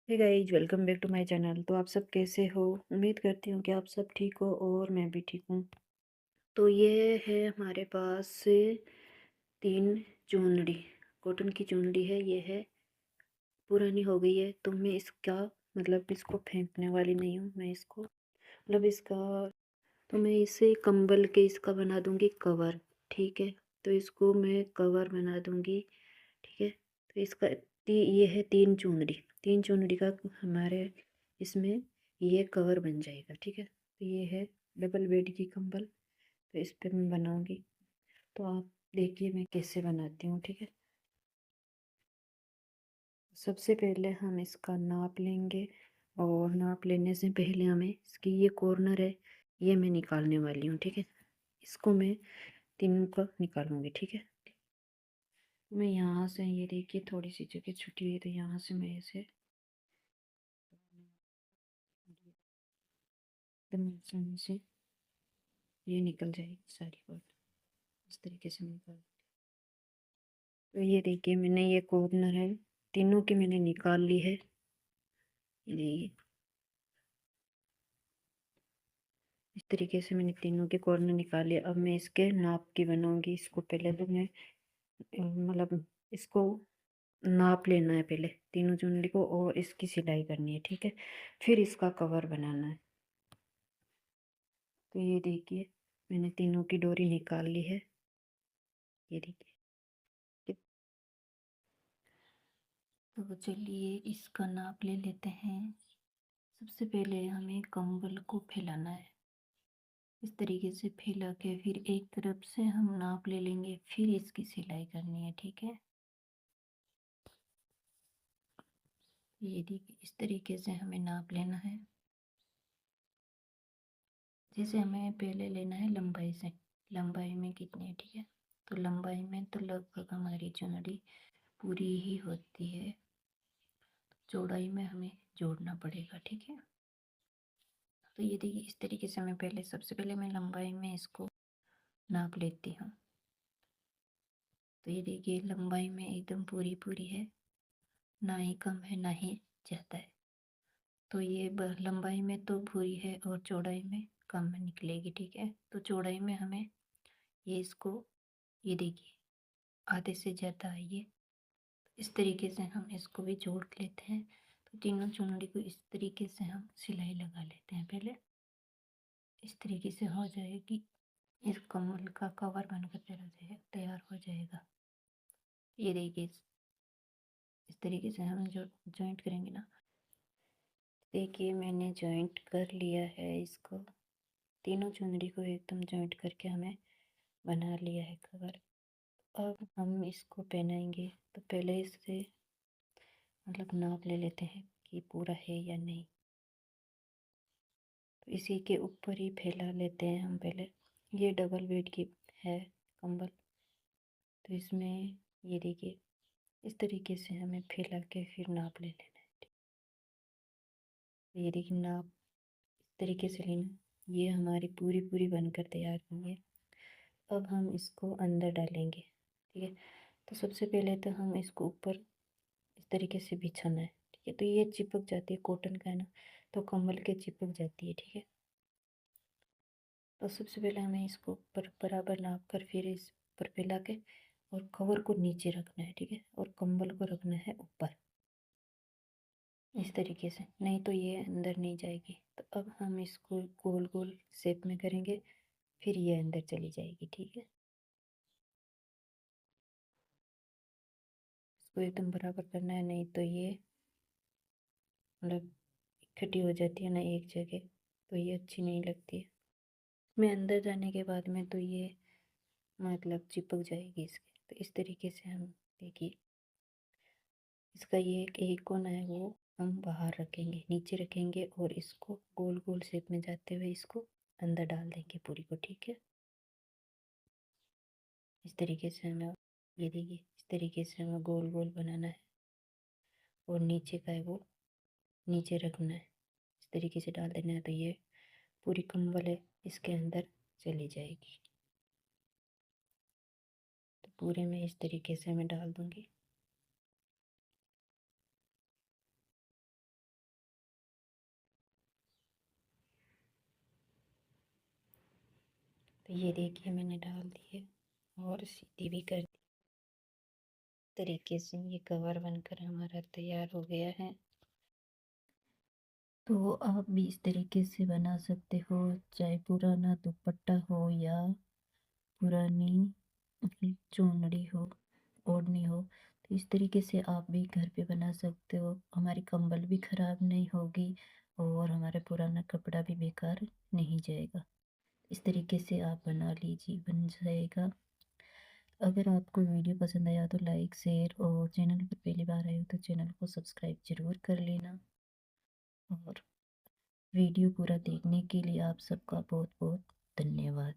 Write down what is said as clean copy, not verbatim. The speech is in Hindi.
Hey guys, welcome back to my channel. तो आप सब कैसे हो? उम्मीद करती हूँ कि आप सब ठीक हो और मैं भी ठीक हूँ। तो ये है हमारे पास 3 चुनरी, कॉटन की चुनरी है। ये है पुरानी हो गई है, तो मैं इसका मतलब इसको फेंकने वाली नहीं हूँ। मैं इसको मतलब इसका तो मैं इसे कंबल के इसका बना दूँगी कवर। ठीक है, तो इसको मैं कवर बना दूँगी। ठीक है, तो इसका ये है 3 चुनरी। 3 चुनरी का हमारे इसमें ये कवर बन जाएगा। ठीक है, तो ये है डबल बेड की कंबल। तो इस पे मैं बनाऊंगी, तो आप देखिए मैं कैसे बनाती हूँ। ठीक है, सबसे पहले हम इसका नाप लेंगे, और नाप लेने से पहले हमें इसकी ये कॉर्नर है, ये मैं निकालने वाली हूँ। ठीक है, इसको मैं तीनों का निकालूंगी। ठीक है, मैं यहाँ से, ये देखिए थोड़ी सी जगह छुटी हुई है, तो यहाँ से मैं इसे एकदम आसानी से ये निकल जाएगी सारी बात। इस तरीके से निकाल, तो ये देखिए मैंने ये कॉर्नर है, तीनों की मैंने निकाल ली है। ये इस तरीके से मैंने तीनों के कॉर्नर निकाल लिए। अब मैं इसके नाप की बनाऊंगी। इसको पहले तो मैं मतलब इसको नाप लेना है पहले तीनों चुनरी को, और इसकी सिलाई करनी है। ठीक है, फिर इसका कवर बनाना है। तो ये देखिए मैंने तीनों की डोरी निकाल ली है। ये देखिए, तो चलिए इसका नाप ले लेते हैं। सबसे पहले हमें कंबल को फैलाना है। इस तरीके से फैला के फिर एक तरफ से हम नाप ले लेंगे, फिर इसकी सिलाई करनी है। ठीक है, ये देखिए इस तरीके से हमें नाप लेना है। जैसे हमें पहले लेना है लंबाई से, लंबाई में कितनी है। ठीक है, तो लंबाई में तो लगभग हमारी चुनरी पूरी ही होती है। चौड़ाई में हमें जोड़ना पड़ेगा। ठीक है, तो ये देखिए इस तरीके से मैं पहले, सबसे पहले मैं लंबाई में इसको नाप लेती हूँ। तो ये देखिए लंबाई में एकदम पूरी पूरी है, ना ही कम है ना ही ज़्यादा है। तो ये लंबाई में तो पूरी है और चौड़ाई में कम निकलेगी। ठीक है, तो चौड़ाई में हमें ये इसको, ये देखिए आधे से ज़्यादा है ये। इस तरीके से हम इसको भी जोड़ लेते हैं। तो तीनों चुनरी को इस तरीके से हम सिलाई लगा लेते हैं पहले। इस तरीके से हो जाएगी, इस कमल का कवर बनकर तैयार हो जाएगा। ये देखिए इस तरीके से हम जो जॉइंट करेंगे ना, देखिए मैंने जॉइंट कर लिया है इसको। तीनों चुनरी को एकदम जॉइंट करके हमें बना लिया है कवर। अब हम इसको पहनाएंगे, तो पहले इससे मतलब नाप ले लेते हैं कि पूरा है या नहीं। तो इसी के ऊपर ही फैला लेते हैं हम पहले। ये डबल बेड की है कंबल, तो इसमें ये देखिए इस तरीके से हमें फैला के फिर नाप ले लेना है। तो ये देखिए नाप इस तरीके से लेना। ये हमारी पूरी पूरी बनकर तैयार हुई है। अब हम इसको अंदर डालेंगे। ठीक है, तो सबसे पहले तो हम इसको ऊपर इस तरीके से बिछाना है। ठीक है, तो ये चिपक जाती है, कॉटन का है ना, तो कम्बल के चिपक जाती है। ठीक है, तो सबसे पहले हमें इसको ऊपर बराबर नाप कर फिर इस पर फैला के और कवर को नीचे रखना है। ठीक है, और कंबल को रखना है ऊपर इस तरीके से, नहीं तो ये अंदर नहीं जाएगी। तो अब हम इसको गोल गोल शेप में करेंगे, फिर ये अंदर चली जाएगी। ठीक है, इसको एकदम बराबर करना है, नहीं तो ये मतलब इकट्ठी हो जाती है ना एक जगह, तो ये अच्छी नहीं लगती है। मैं अंदर जाने के बाद में तो ये मतलब चिपक जाएगी इसके। तो इस तरीके से हम देखिए इसका ये एक कोना है वो हम बाहर रखेंगे, नीचे रखेंगे, और इसको गोल गोल शेप में जाते हुए इसको अंदर डाल देंगे पूरी को। ठीक है, इस तरीके से हमें, ये देखिए इस तरीके से हमें गोल गोल बनाना है, और नीचे का है वो नीचे रखना है। इस तरीके से डाल देना है, तो ये पूरी कंबल है इसके अंदर चली जाएगी। तो पूरे में इस तरीके से मैं डाल दूँगी। तो ये देखिए मैंने डाल दिए और सीधी भी कर दी। तरीके से ये कवर बनकर हमारा तैयार हो गया है। तो आप भी इस तरीके से बना सकते हो, चाहे पुराना दुपट्टा हो या पुरानी चुनरी हो, ओढ़नी हो। तो इस तरीके से आप भी घर पे बना सकते हो। हमारी कंबल भी ख़राब नहीं होगी और हमारा पुराना कपड़ा भी बेकार नहीं जाएगा। इस तरीके से आप बना लीजिए, बन जाएगा। अगर आपको वीडियो पसंद आया तो लाइक, शेयर और चैनल पर पहली बार आए हो तो चैनल को सब्सक्राइब ज़रूर कर लेना। और वीडियो पूरा देखने के लिए आप सबका बहुत बहुत धन्यवाद।